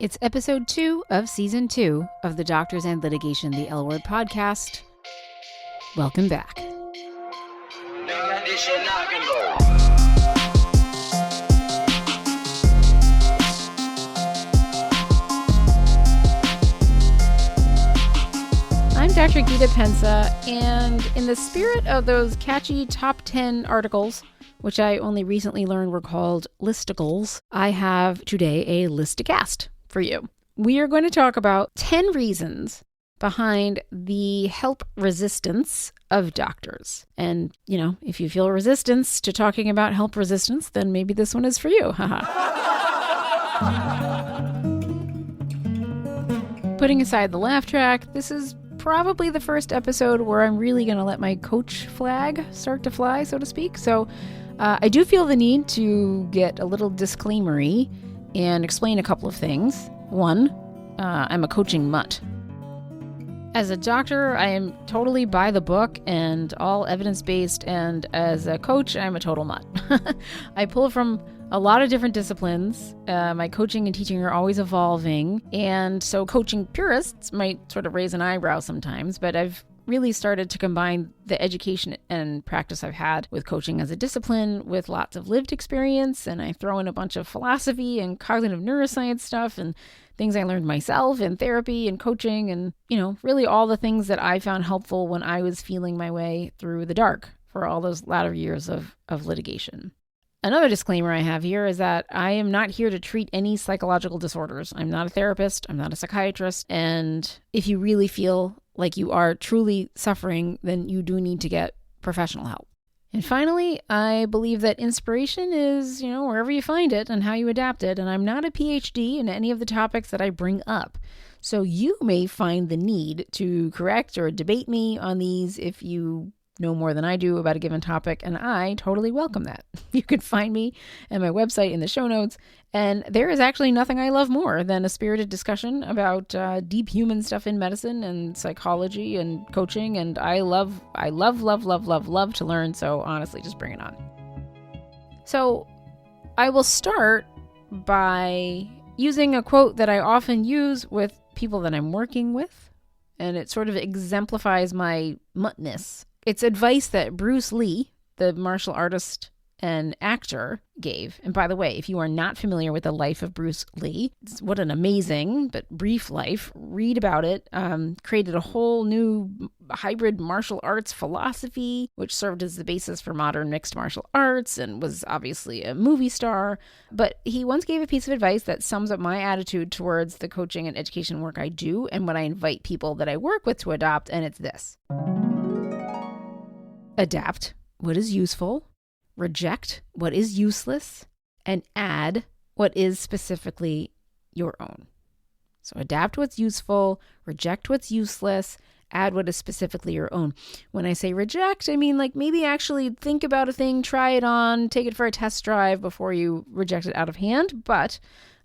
It's episode 2 of season 2 of the Doctors and Litigation, the L Word podcast. Welcome back. I'm Dr. Gita Pensa, and in the spirit of those catchy top 10 articles, which I only recently learned were called listicles, I have today a listicast for you. We are going to talk about 10 reasons behind the help resistance of doctors. And, if you feel resistance to talking about help resistance, then maybe this one is for you. Putting aside the laugh track, this is probably the first episode where I'm really going to let my coach flag start to fly, so to speak. So I do feel the need to get a little disclaimer-y and explain a couple of things. One, I'm a coaching mutt. As a doctor, I am totally by the book and all evidence-based, and as a coach, I'm a total mutt. I pull from a lot of different disciplines. My coaching and teaching are always evolving, and so coaching purists might sort of raise an eyebrow sometimes, but I've really started to combine the education and practice I've had with coaching as a discipline with lots of lived experience, and I throw in a bunch of philosophy and cognitive neuroscience stuff and things I learned myself in therapy and coaching and, really all the things that I found helpful when I was feeling my way through the dark for all those latter years of litigation. Another disclaimer I have here is that I am not here to treat any psychological disorders. I'm not a therapist. I'm not a psychiatrist. And if you really feel like you are truly suffering, then you do need to get professional help. And finally, I believe that inspiration is, wherever you find it and how you adapt it. And I'm not a PhD in any of the topics that I bring up. So you may find the need to correct or debate me on these if you know more than I do about a given topic, and I totally welcome that. You can find me at my website in the show notes, and there is actually nothing I love more than a spirited discussion about deep human stuff in medicine and psychology and coaching, and I love to learn, so honestly, just bring it on. So I will start by using a quote that I often use with people that I'm working with, and it sort of exemplifies my muttness. It's advice that Bruce Lee, the martial artist and actor, gave. And by the way, if you are not familiar with the life of Bruce Lee, what an amazing but brief life. Read about it. Created a whole new hybrid martial arts philosophy, which served as the basis for modern mixed martial arts and was obviously a movie star. But he once gave a piece of advice that sums up my attitude towards the coaching and education work I do and what I invite people that I work with to adopt, and it's this. Adapt what is useful, reject what is useless, and add what is specifically your own. So adapt what's useful, reject what's useless, add what is specifically your own. When I say reject, I mean maybe actually think about a thing, try it on, take it for a test drive before you reject it out of hand. But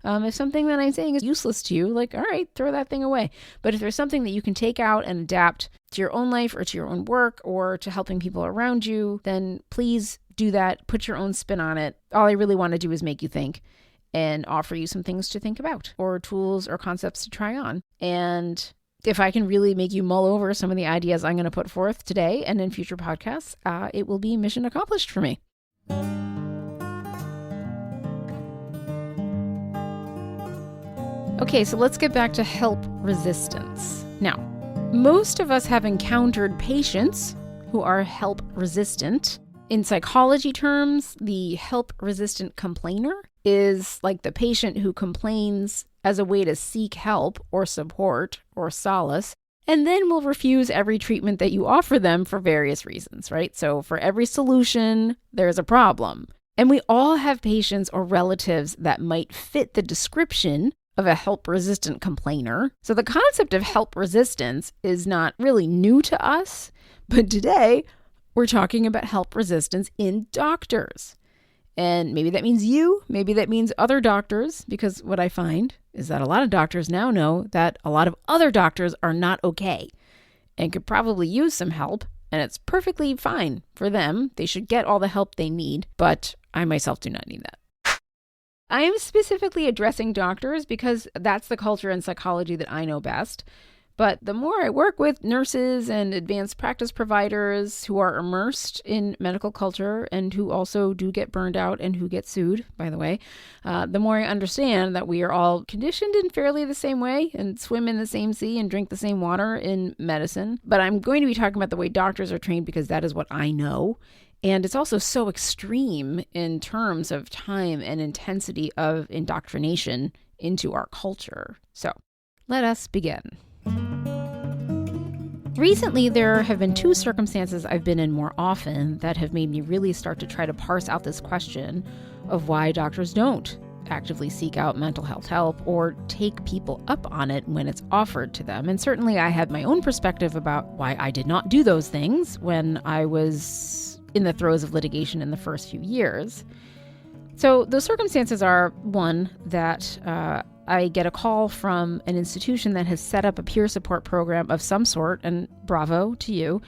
if something that I'm saying is useless to you, all right, throw that thing away. But if there's something that you can take out and adapt to your own life or to your own work or to helping people around you, then please do that. Put your own spin on it. All I really want to do is make you think and offer you some things to think about or tools or concepts to try on. And if I can really make you mull over some of the ideas I'm going to put forth today and in future podcasts, it will be mission accomplished for me. Okay, so let's get back to help resistance. Now, most of us have encountered patients who are help resistant. In psychology terms, the help resistant complainer is like the patient who complains as a way to seek help or support or solace, and then will refuse every treatment that you offer them for various reasons, right? So for every solution, there's a problem. And we all have patients or relatives that might fit the description of a help-resistant complainer. So the concept of help resistance is not really new to us, but today we're talking about help resistance in doctors. And maybe that means you, maybe that means other doctors, because what I find is that a lot of doctors now know that a lot of other doctors are not okay and could probably use some help, and it's perfectly fine for them. They should get all the help they need, but I myself do not need that. I'm specifically addressing doctors because that's the culture and psychology that I know best. But the more I work with nurses and advanced practice providers who are immersed in medical culture and who also do get burned out and who get sued, by the way, the more I understand that we are all conditioned in fairly the same way and swim in the same sea and drink the same water in medicine. But I'm going to be talking about the way doctors are trained because that is what I know. And it's also so extreme in terms of time and intensity of indoctrination into our culture. So let us begin. Recently, there have been two circumstances I've been in more often that have made me really start to try to parse out this question of why doctors don't actively seek out mental health help or take people up on it when it's offered to them. And certainly I had my own perspective about why I did not do those things when I was in the throes of litigation in the first few years. So those circumstances are, one, that I get a call from an institution that has set up a peer support program of some sort, and bravo to you,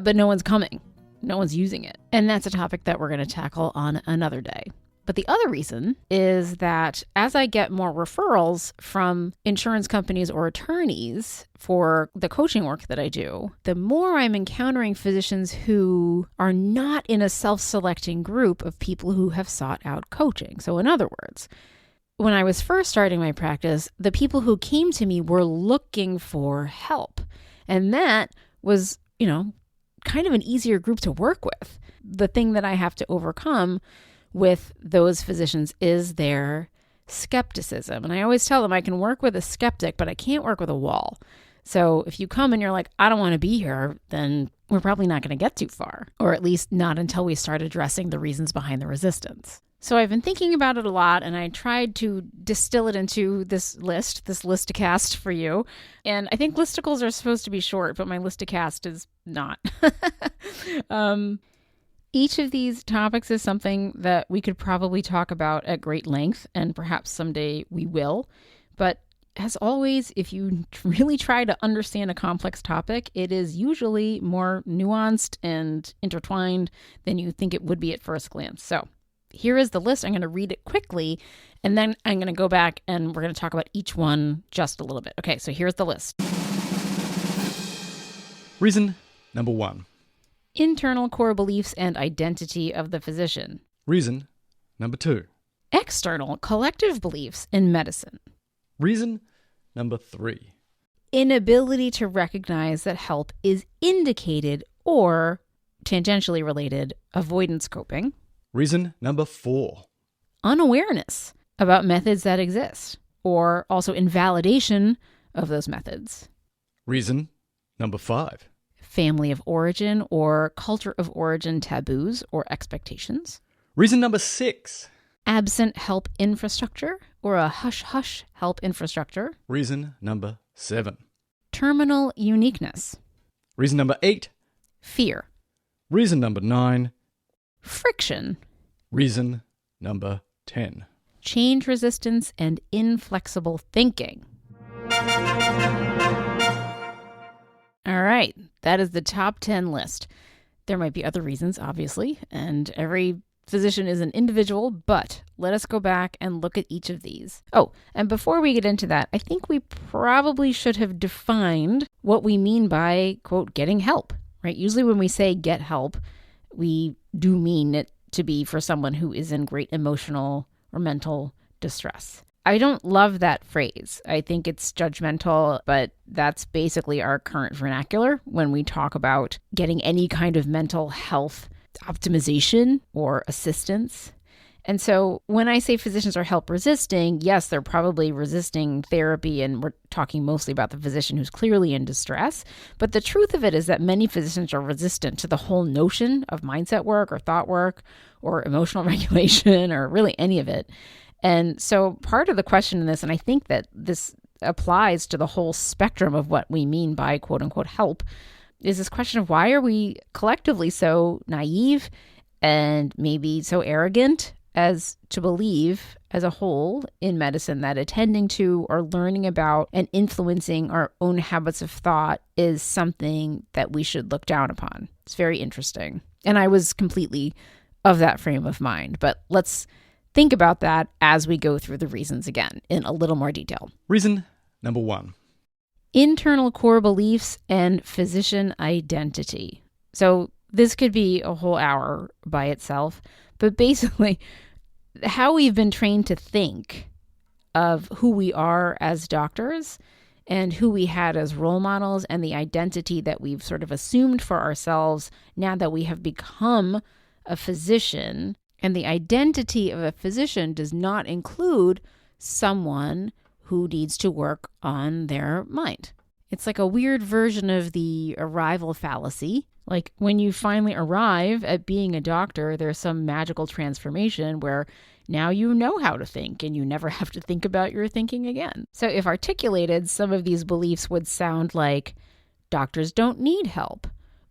but no one's coming. No one's using it. And that's a topic that we're going to tackle on another day. But the other reason is that as I get more referrals from insurance companies or attorneys for the coaching work that I do, the more I'm encountering physicians who are not in a self-selecting group of people who have sought out coaching. So in other words, when I was first starting my practice, the people who came to me were looking for help. And that was, kind of an easier group to work with. The thing that I have to overcome with those physicians is their skepticism. And I always tell them I can work with a skeptic, but I can't work with a wall. So if you come and you're like, I don't want to be here, then we're probably not going to get too far, or at least not until we start addressing the reasons behind the resistance. So I've been thinking about it a lot, and I tried to distill it into this listicast for you. And I think listicles are supposed to be short, but my listicast is not. Each of these topics is something that we could probably talk about at great length, and perhaps someday we will. But as always, if you really try to understand a complex topic, it is usually more nuanced and intertwined than you think it would be at first glance. So here is the list. I'm going to read it quickly, and then I'm going to go back and we're going to talk about each one just a little bit. Okay, so here's the list. Reason number 1. Internal core beliefs and identity of the physician. Reason number 2. External collective beliefs in medicine. Reason number 3. Inability to recognize that help is indicated or, tangentially related, avoidance coping. Reason number 4. Unawareness about methods that exist, or also invalidation of those methods. Reason number 5. Family of origin or culture of origin taboos or expectations. Reason number 6. Absent help infrastructure or a hush-hush help infrastructure. Reason number 7. Terminal uniqueness. Reason number 8. Fear. Reason number 9. Friction. Reason number 10. Change resistance and inflexible thinking. All right, that is the top 10 list. There might be other reasons, obviously, and every physician is an individual, but let us go back and look at each of these. Oh, and before we get into that, I think we probably should have defined what we mean by, quote, getting help, right? Usually when we say get help, we do mean it to be for someone who is in great emotional or mental distress. I don't love that phrase. I think it's judgmental, but that's basically our current vernacular when we talk about getting any kind of mental health optimization or assistance. And so when I say physicians are help resisting, yes, they're probably resisting therapy, and we're talking mostly about the physician who's clearly in distress. But the truth of it is that many physicians are resistant to the whole notion of mindset work or thought work or emotional regulation or really any of it. And so part of the question in this, and I think that this applies to the whole spectrum of what we mean by quote unquote help, is this question of why are we collectively so naive and maybe so arrogant as to believe as a whole in medicine that attending to or learning about and influencing our own habits of thought is something that we should look down upon. It's very interesting. And I was completely of that frame of mind, but let's think about that as we go through the reasons again in a little more detail. Reason number 1. Internal core beliefs and physician identity. So this could be a whole hour by itself, but basically how we've been trained to think of who we are as doctors and who we had as role models and the identity that we've sort of assumed for ourselves now that we have become a physician. And the identity of a physician does not include someone who needs to work on their mind. It's like a weird version of the arrival fallacy. Like when you finally arrive at being a doctor, there's some magical transformation where now you know how to think and you never have to think about your thinking again. So if articulated, some of these beliefs would sound like doctors don't need help,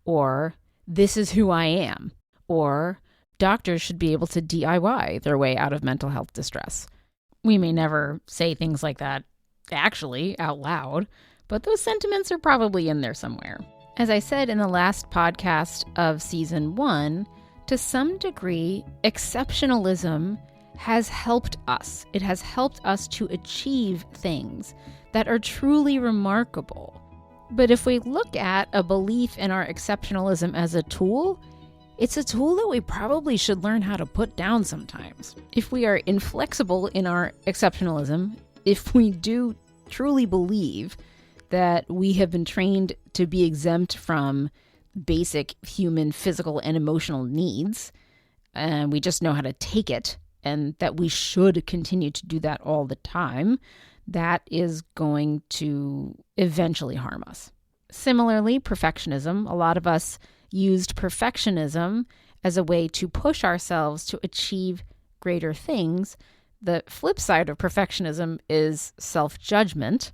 or this is who I am, or doctors should be able to DIY their way out of mental health distress. We may never say things like that actually out loud, but those sentiments are probably in there somewhere. As I said in the last podcast of season 1, to some degree, exceptionalism has helped us. It has helped us to achieve things that are truly remarkable. But if we look at a belief in our exceptionalism as a tool, it's a tool that we probably should learn how to put down sometimes. If we are inflexible in our exceptionalism, if we do truly believe that we have been trained to be exempt from basic human physical and emotional needs, and we just know how to take it, and that we should continue to do that all the time, that is going to eventually harm us. Similarly, perfectionism. A lot of us used perfectionism as a way to push ourselves to achieve greater things. The flip side of perfectionism is self-judgment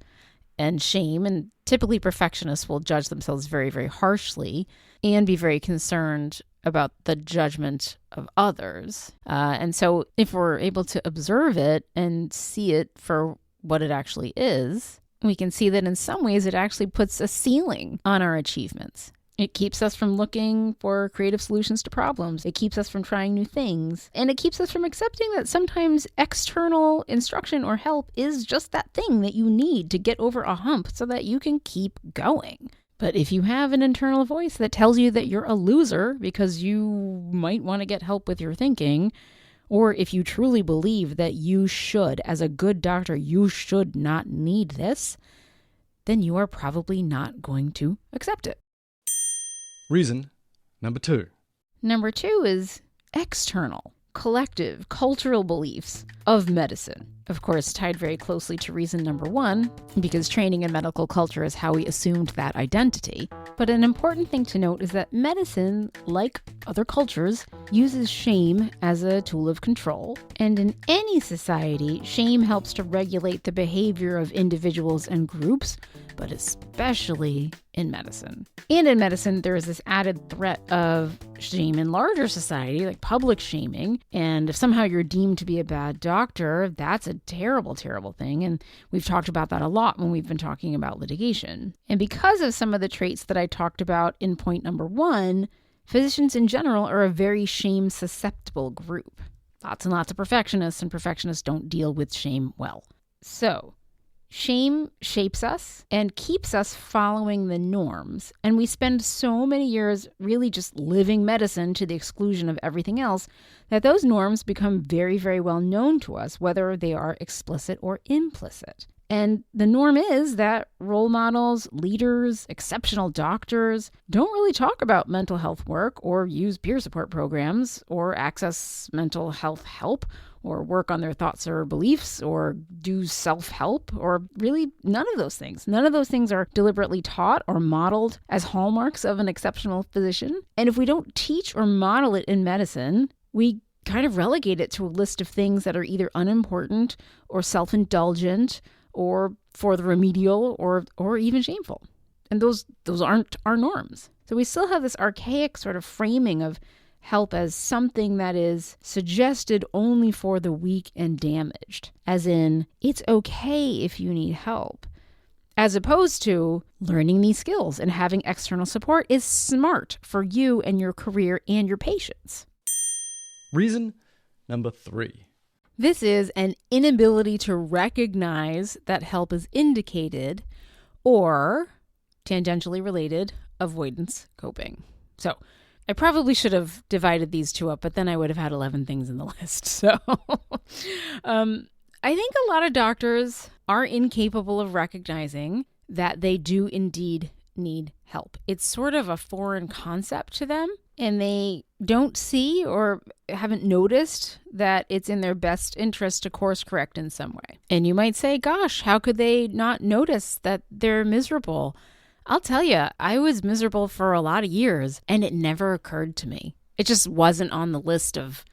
and shame, and typically perfectionists will judge themselves very, very harshly and be very concerned about the judgment of others. And so if we're able to observe it and see it for what it actually is, we can see that in some ways it actually puts a ceiling on our achievements. It keeps us from looking for creative solutions to problems. It keeps us from trying new things. And it keeps us from accepting that sometimes external instruction or help is just that thing that you need to get over a hump so that you can keep going. But if you have an internal voice that tells you that you're a loser because you might want to get help with your thinking, or if you truly believe that you should, as a good doctor, you should not need this, then you are probably not going to accept it. Reason number 2. Number 2 is external, collective, cultural beliefs of medicine. Of course, tied very closely to reason number 1, because training in medical culture is how we assumed that identity. But an important thing to note is that medicine, like other cultures, uses shame as a tool of control. And in any society, shame helps to regulate the behavior of individuals and groups, but especially in medicine. And in medicine, there is this added threat of shame in larger society, like public shaming. And if somehow you're deemed to be a bad doctor, that's a terrible, terrible thing. And we've talked about that a lot when we've been talking about litigation. And because of some of the traits that I talked about in point number 1, physicians in general are a very shame-susceptible group. Lots and lots of perfectionists, and perfectionists don't deal with shame well. So, shame shapes us and keeps us following the norms. And we spend so many years really just living medicine to the exclusion of everything else that those norms become very, very well known to us, whether they are explicit or implicit. And the norm is that role models, leaders, exceptional doctors don't really talk about mental health work or use peer support programs or access mental health help or work on their thoughts or beliefs or do self-help or really none of those things. None of those things are deliberately taught or modeled as hallmarks of an exceptional physician. And if we don't teach or model it in medicine, we kind of relegate it to a list of things that are either unimportant or self-indulgent or for the remedial or even shameful. And those aren't our norms. So we still have this archaic sort of framing of help as something that is suggested only for the weak and damaged, as in, it's okay if you need help, as opposed to learning these skills and having external support is smart for you and your career and your patients. Reason number 3. This is an inability to recognize that help is indicated, or tangentially related, avoidance coping. So I probably should have divided these two up, but then I would have had 11 things in the list. So I think a lot of doctors are incapable of recognizing that they do indeed need help. It's sort of a foreign concept to them, and they don't see or haven't noticed that it's in their best interest to course correct in some way. And you might say, gosh, how could they not notice that they're miserable? I'll tell you, I was miserable for a lot of years, and it never occurred to me. It just wasn't on the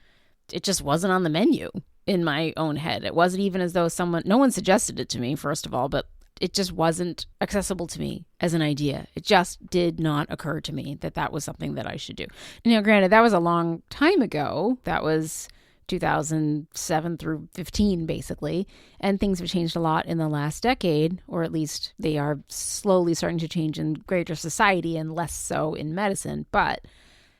it just wasn't on the menu in my own head. It wasn't even as though no one suggested it to me, first of all, but it just wasn't accessible to me as an idea. It just did not occur to me that that was something that I should do. Now, granted, that was a long time ago. That was 2007 through 15, basically. And things have changed a lot in the last decade, or at least they are slowly starting to change in greater society and less so in medicine. But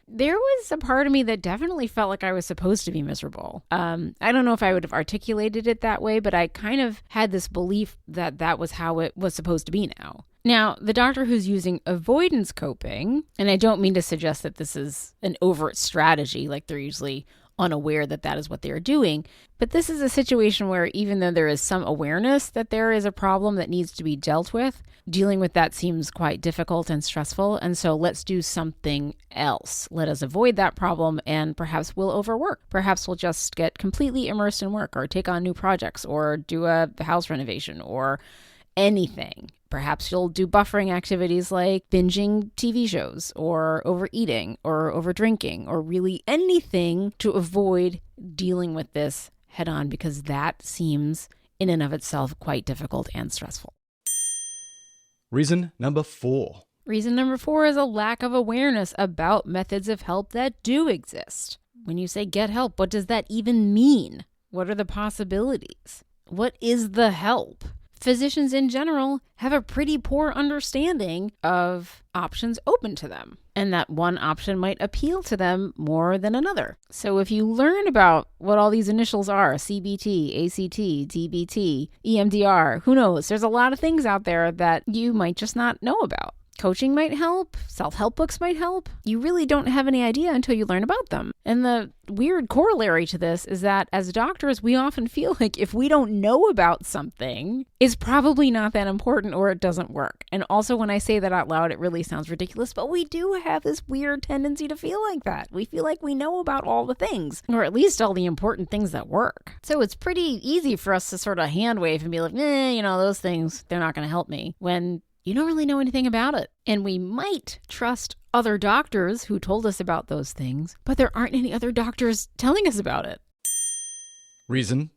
there was a part of me that definitely felt like I was supposed to be miserable. I don't know if I would have articulated it that way, but I kind of had this belief that that was how it was supposed to be now. Now, the doctor who's using avoidance coping, and I don't mean to suggest that this is an overt strategy, like they're usually unaware that that is what they're doing. But this is a situation where even though there is some awareness that there is a problem that needs to be dealt with, dealing with that seems quite difficult and stressful. And so let's do something else. Let us avoid that problem, and perhaps we'll overwork. Perhaps we'll just get completely immersed in work, or take on new projects, or do a house renovation, or anything. Perhaps you'll do buffering activities like binging TV shows, or overeating, or overdrinking, or really anything to avoid dealing with this head on, because that seems in and of itself quite difficult and stressful. Reason number 4. Reason number 4 is a lack of awareness about methods of help that do exist. When you say get help, what does that even mean? What are the possibilities? What is the help? Physicians in general have a pretty poor understanding of options open to them, and that one option might appeal to them more than another. So if you learn about what all these initials are, CBT, ACT, DBT, EMDR, who knows? There's a lot of things out there that you might just not know about. Coaching might help. Self-help books might help. You really don't have any idea until you learn about them. And the weird corollary to this is that as doctors, we often feel like if we don't know about something, it's probably not that important, or it doesn't work. And also, when I say that out loud, it really sounds ridiculous, but we do have this weird tendency to feel like that. We feel like we know about all the things, or at least all the important things that work. So it's pretty easy for us to sort of hand wave and be like, those things, they're not going to help me, when you don't really know anything about it. And we might trust other doctors who told us about those things, but there aren't any other doctors telling us about it. Reason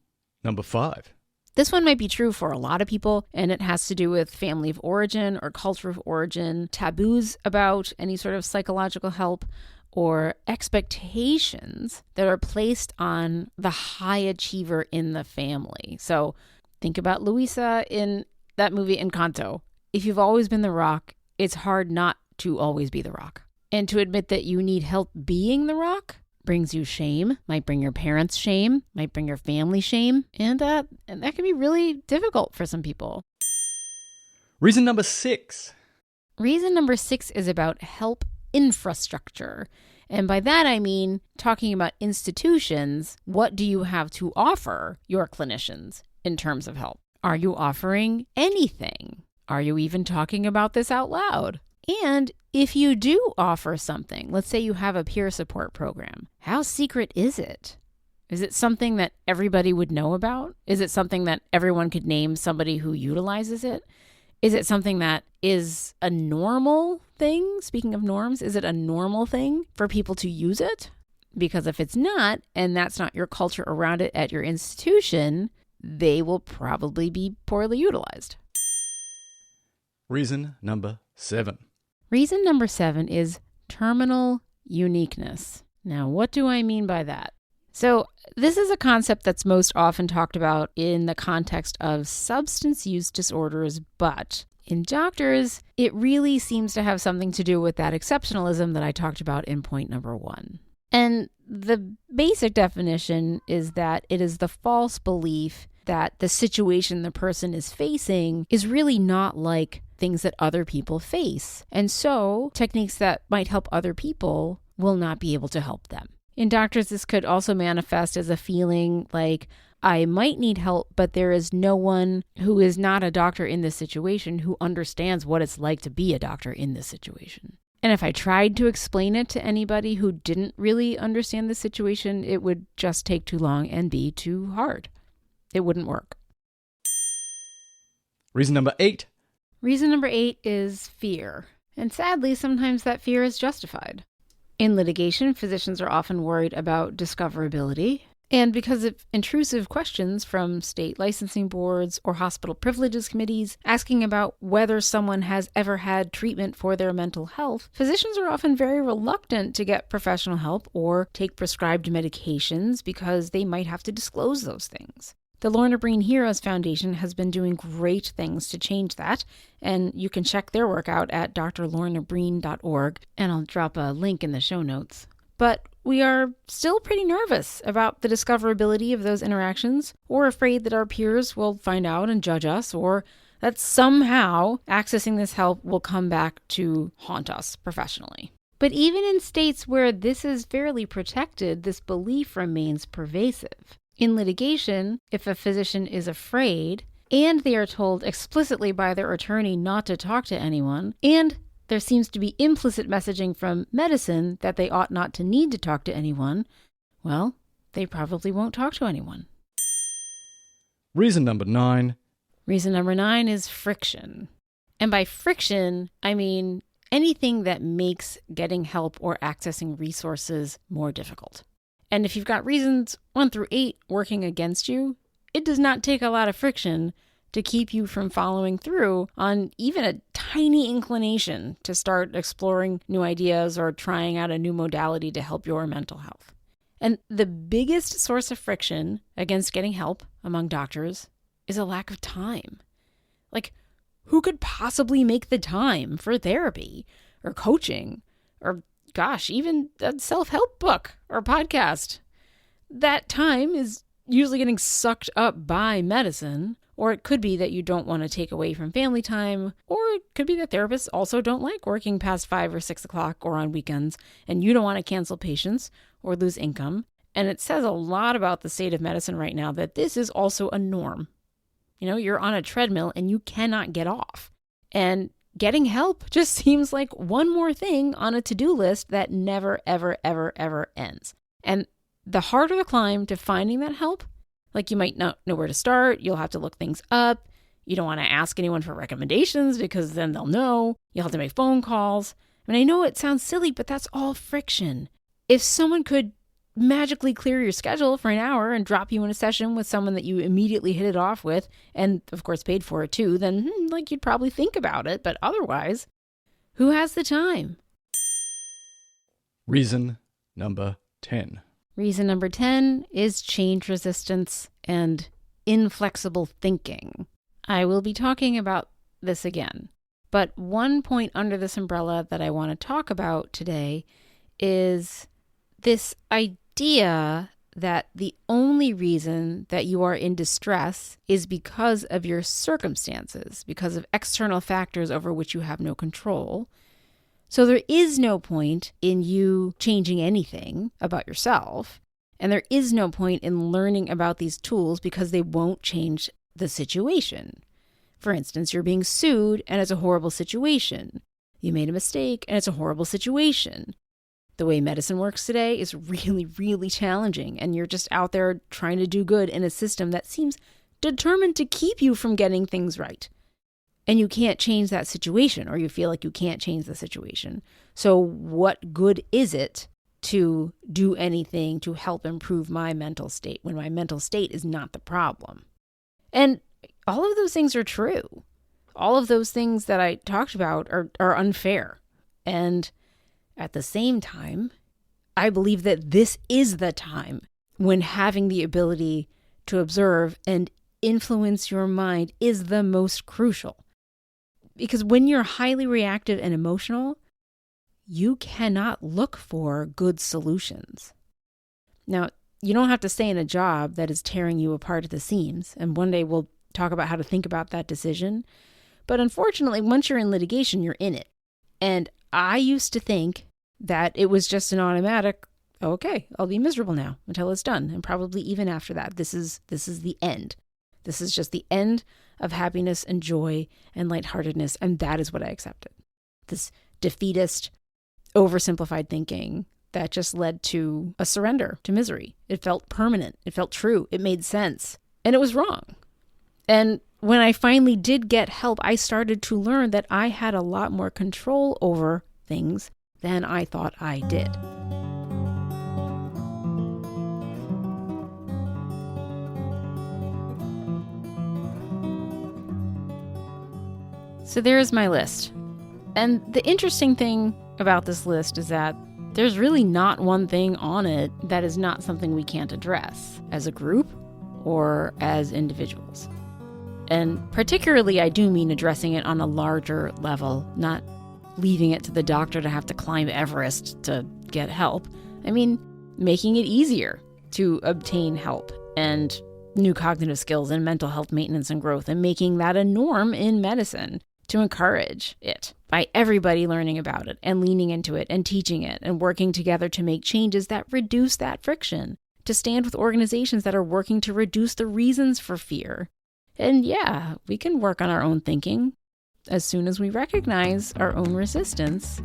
number 5. This one might be true for a lot of people, and it has to do with family of origin or culture of origin, taboos about any sort of psychological help, or expectations that are placed on the high achiever in the family. So think about Luisa in that movie Encanto. If you've always been the rock, it's hard not to always be the rock. And to admit that you need help being the rock brings you shame, might bring your parents shame, might bring your family shame, and that can be really difficult for some people. Reason number 6. Reason number 6 is about help infrastructure. And by that I mean talking about institutions. What do you have to offer your clinicians in terms of help? Are you offering anything? Are you even talking about this out loud? And if you do offer something, let's say you have a peer support program, how secret is it? Is it something that everybody would know about? Is it something that everyone could name somebody who utilizes it? Is it something that is a normal thing? Speaking of norms, is it a normal thing for people to use it? Because if it's not, and that's not your culture around it at your institution, they will probably be poorly utilized. Reason number 7. Reason number 7 is terminal uniqueness. Now, what do I mean by that? So this is a concept that's most often talked about in the context of substance use disorders, but in doctors, it really seems to have something to do with that exceptionalism that I talked about in point number 1. And the basic definition is that it is the false belief that the situation the person is facing is really not like things that other people face. And so techniques that might help other people will not be able to help them. In doctors, this could also manifest as a feeling like, I might need help, but there is no one who is not a doctor in this situation who understands what it's like to be a doctor in this situation. And if I tried to explain it to anybody who didn't really understand the situation, it would just take too long and be too hard. It wouldn't work. Reason number 8. Reason number 8 is fear. And sadly, sometimes that fear is justified. In litigation, physicians are often worried about discoverability. And because of intrusive questions from state licensing boards or hospital privileges committees asking about whether someone has ever had treatment for their mental health, physicians are often very reluctant to get professional help or take prescribed medications because they might have to disclose those things. The Lorna Breen Heroes Foundation has been doing great things to change that, and you can check their work out at drlornabreen.org, and I'll drop a link in the show notes. But we are still pretty nervous about the discoverability of those interactions, or afraid that our peers will find out and judge us, or that somehow accessing this help will come back to haunt us professionally. But even in states where this is fairly protected, this belief remains pervasive. In litigation, if a physician is afraid, and they are told explicitly by their attorney not to talk to anyone, and there seems to be implicit messaging from medicine that they ought not to need to talk to anyone, well, they probably won't talk to anyone. Reason number 9. Reason number 9 is friction. And by friction, I mean anything that makes getting help or accessing resources more difficult. And if you've got reasons 1 through 8 working against you, it does not take a lot of friction to keep you from following through on even a tiny inclination to start exploring new ideas or trying out a new modality to help your mental health. And the biggest source of friction against getting help among doctors is a lack of time. Like, who could possibly make the time for therapy or coaching or, gosh, even a self-help book or podcast? That time is usually getting sucked up by medicine. Or it could be that you don't want to take away from family time, or it could be that therapists also don't like working past 5 or 6 o'clock or on weekends, and you don't want to cancel patients or lose income. And it says a lot about the state of medicine right now that this is also a norm. You know, you're on a treadmill and you cannot get off. And getting help just seems like one more thing on a to-do list that never, ever, ever, ever ends. And the harder the climb to finding that help, like you might not know where to start, you'll have to look things up, you don't want to ask anyone for recommendations because then they'll know, you'll have to make phone calls. I mean, I know it sounds silly, but that's all friction. If someone could magically clear your schedule for an hour and drop you in a session with someone that you immediately hit it off with, and of course paid for it too, then you'd probably think about it, but otherwise, who has the time? Reason number 10. Reason number 10 is change resistance and inflexible thinking. I will be talking about this again, but one point under this umbrella that I want to talk about today is this idea that the only reason that you are in distress is because of your circumstances, because of external factors over which you have no control. So there is no point in you changing anything about yourself, and there is no point in learning about these tools because they won't change the situation. For instance, you're being sued and it's a horrible situation. You made a mistake and it's a horrible situation. The way medicine works today is really, really challenging, and you're just out there trying to do good in a system that seems determined to keep you from getting things right. And you can't change that situation, or you feel like you can't change the situation. So what good is it to do anything to help improve my mental state when my mental state is not the problem? And all of those things are true. All of those things that I talked about are unfair. And at the same time, I believe that this is the time when having the ability to observe and influence your mind is the most crucial. Because when you're highly reactive and emotional, you cannot look for good solutions. Now, you don't have to stay in a job that is tearing you apart at the seams. And one day we'll talk about how to think about that decision. But unfortunately, once you're in litigation, you're in it. And I used to think that it was just an automatic, okay, I'll be miserable now until it's done. And probably even after that, this is the end. This is just the end of happiness and joy and lightheartedness. And that is what I accepted. This defeatist, oversimplified thinking that just led to a surrender to misery. It felt permanent. It felt true. It made sense. And it was wrong. And when I finally did get help, I started to learn that I had a lot more control over things than I thought I did. So there's my list. And the interesting thing about this list is that there's really not one thing on it that is not something we can't address as a group or as individuals. And particularly, I do mean addressing it on a larger level, not leaving it to the doctor to have to climb Everest to get help. I mean, making it easier to obtain help and new cognitive skills and mental health maintenance and growth, and making that a norm in medicine to encourage it by everybody learning about it and leaning into it and teaching it and working together to make changes that reduce that friction, to stand with organizations that are working to reduce the reasons for fear. And yeah, we can work on our own thinking as soon as we recognize our own resistance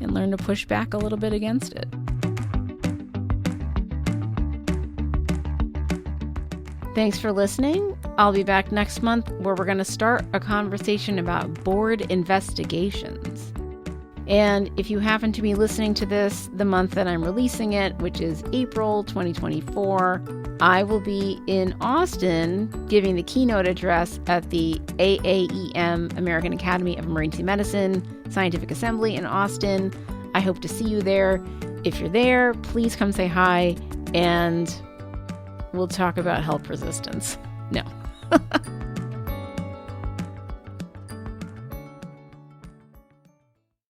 and learn to push back a little bit against it. Thanks for listening. I'll be back next month where we're going to start a conversation about board investigations. And if you happen to be listening to this the month that I'm releasing it, which is April 2024, I will be in Austin giving the keynote address at the AAEM, American Academy of Emergency Medicine Scientific Assembly in Austin. I hope to see you there. If you're there, please come say hi and we'll talk about help resistance. No.